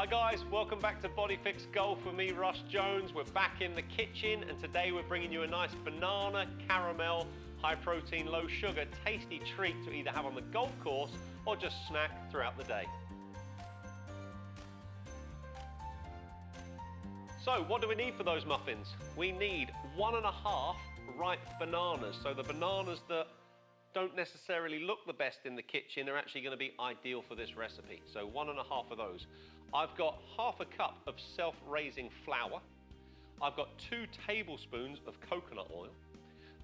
Hi guys, welcome back to Body Fix Golf with me, Russ Jones. We're back in the kitchen and today we're bringing you a nice banana, caramel, high protein, low sugar, tasty treat to either have on the golf course or just snack throughout the day. So what do we need for those muffins? We need 1.5 ripe bananas. So the bananas that don't necessarily look the best in the kitchen are actually going to be ideal for this recipe. So 1.5 of those. I've got 1/2 cup of self-raising flour. I've got 2 tablespoons of coconut oil.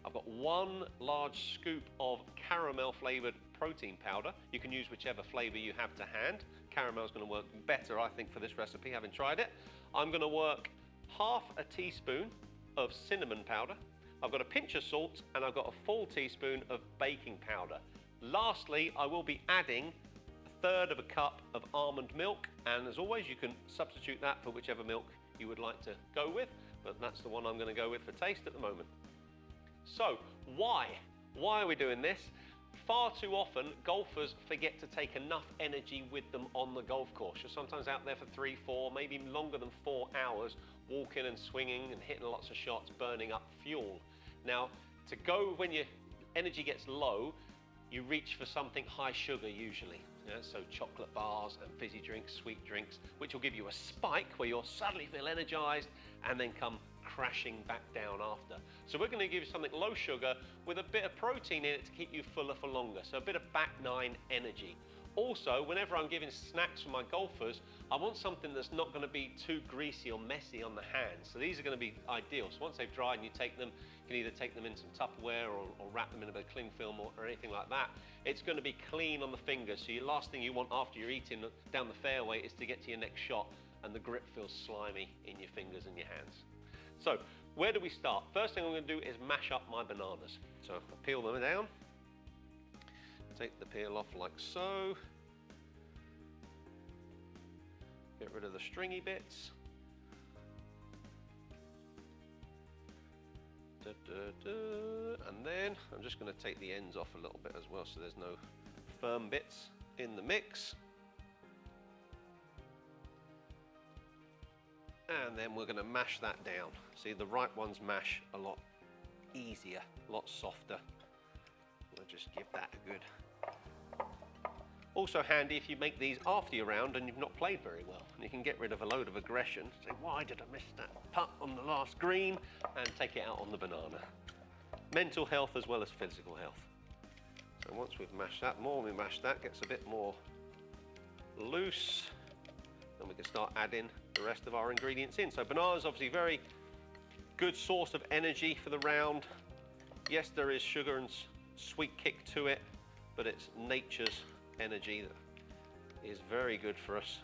I've got 1 large scoop of caramel flavored protein powder. You can use whichever flavor you have to hand. Caramel is going to work better, I think, for this recipe, having tried it. I'm going to work 1/2 teaspoon of cinnamon powder. I've got a pinch of salt and I've got a full teaspoon of baking powder. Lastly, I will be adding 1/3 cup of almond milk, and as always you can substitute that for whichever milk you would like to go with, but that's the one I'm going to go with for taste at the moment. So why are we doing this? Far too often golfers forget to take enough energy with them on the golf course. You're sometimes out there for 3, 4, maybe longer than 4 hours, walking and swinging and hitting lots of shots, burning up fuel. Now, to go when your energy gets low, you reach for something high sugar usually. Yeah, so chocolate bars and fizzy drinks, sweet drinks, which will give you a spike where you'll suddenly feel energized and then come crashing back down after. So we're going to give you something low sugar with a bit of protein in it to keep you fuller for longer. So a bit of back nine energy. Also, whenever I'm giving snacks for my golfers, I want something that's not going to be too greasy or messy on the hands. So these are going to be ideal. So once they've dried and you take them, you can either take them in some Tupperware or wrap them in a bit of cling film or anything like that. It's going to be clean on the fingers. So your last thing you want after you're eating down the fairway is to get to your next shot and the grip feels slimy in your fingers and your hands. So where do we start? First thing I'm going to do is mash up my bananas. So I peel them down. Take the peel off like so. Get rid of the stringy bits. And then I'm just going to take the ends off a little bit as well so there's no firm bits in the mix. And then we're going to mash that down. See, the ripe ones mash a lot easier, a lot softer. We'll just give that a good. Also handy if you make these after your round and you've not played very well. And you can get rid of a load of aggression. Say, why did I miss that putt on the last green? And take it out on the banana. Mental health as well as physical health. So once we've mashed that, more we mash that, gets a bit more loose. Then we can start adding the rest of our ingredients in. So banana is obviously a very good source of energy for the round. Yes, there is sugar and sweet kick to it, but it's nature's energy that is very good for us.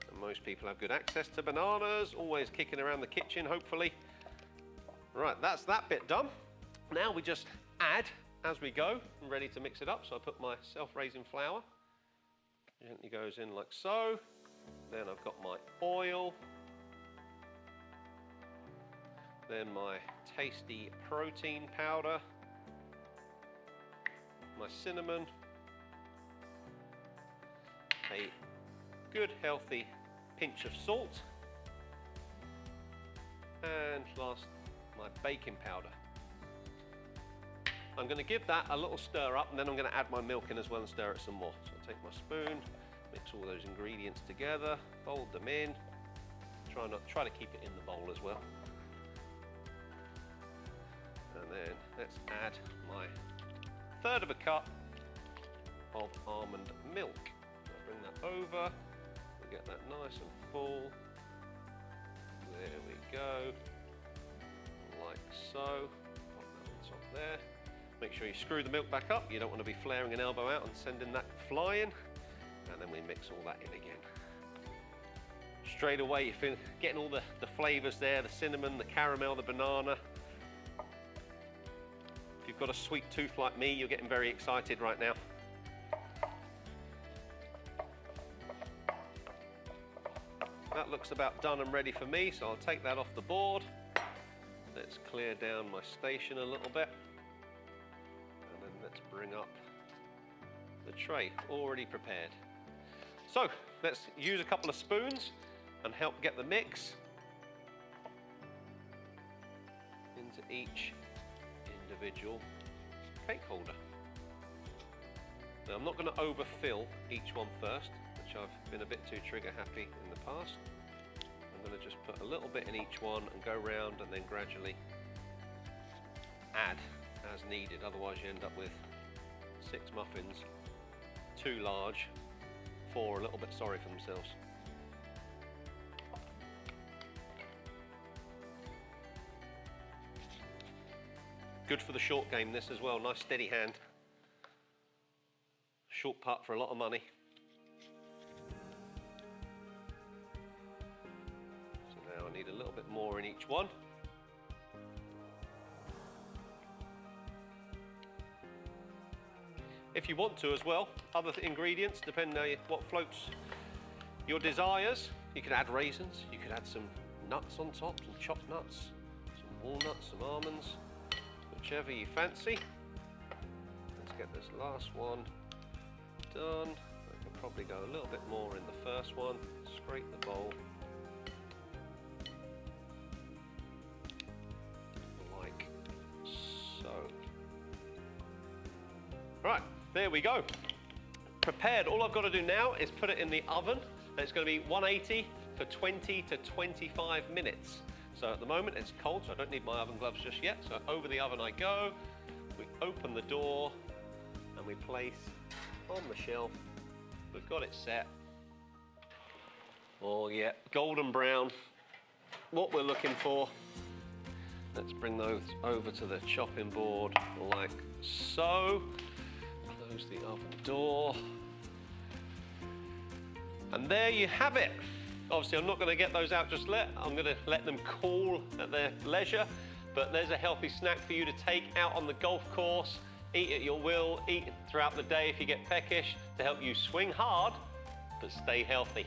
And most people have good access to bananas, always kicking around the kitchen, hopefully. Right, that's that bit done. Now we just add as we go. I'm ready to mix it up. So I put my self-raising flour. Gently goes in like so. Then I've got my oil. Then my tasty protein powder. My cinnamon. A good healthy pinch of salt. And last, my baking powder. I'm going to give that a little stir up and then I'm going to add my milk in as well and stir it some more. So I'll take my spoon, mix all those ingredients together, fold them in. Try to keep it in the bowl as well. And then let's add my 1/3 cup of almond milk. So I'll bring that over, we'll get that nice and full. There we go, like so. Pop that on top there. Make sure you screw the milk back up. You don't want to be flaring an elbow out and sending that flying. And then we mix all that in again. Straight away, you're getting all the flavors there, the cinnamon, the caramel, the banana. If you've got a sweet tooth like me, you're getting very excited right now. That looks about done and ready for me, so I'll take that off the board. Let's clear down my station a little bit. And then let's bring up the tray already prepared. So let's use a couple of spoons and help get the mix into each individual cake holder. Now I'm not going to overfill each one first, which I've been a bit too trigger happy in the past. I'm going to just put a little bit in each one and go round and then gradually add as needed, otherwise you end up with 6 muffins, 2 large, 4 a little bit sorry for themselves. Good for the short game this as well, nice steady hand. Short putt for a lot of money. So now I need a little bit more in each one. If you want to as well, other ingredients, depending on what floats your desires. You could add raisins, you could add some nuts on top, some chopped nuts, some walnuts, some almonds, whichever you fancy. Let's get this last one done. I could probably go a little bit more in the first one. Scrape the bowl. Like so. Right, there we go. Prepared. All I've got to do now is put it in the oven. And it's going to be 180 for 20 to 25 minutes. So at the moment it's cold, so I don't need my oven gloves just yet. So over the oven I go. We open the door and we place on the shelf. We've got it set. Oh yeah, golden brown. What we're looking for. Let's bring those over to the chopping board like so. Close the oven door. And there you have it. Obviously, I'm not going to get those out just yet. I'm going to let them cool at their leisure. But there's a healthy snack for you to take out on the golf course. Eat at your will, eat throughout the day if you get peckish, to help you swing hard, but stay healthy.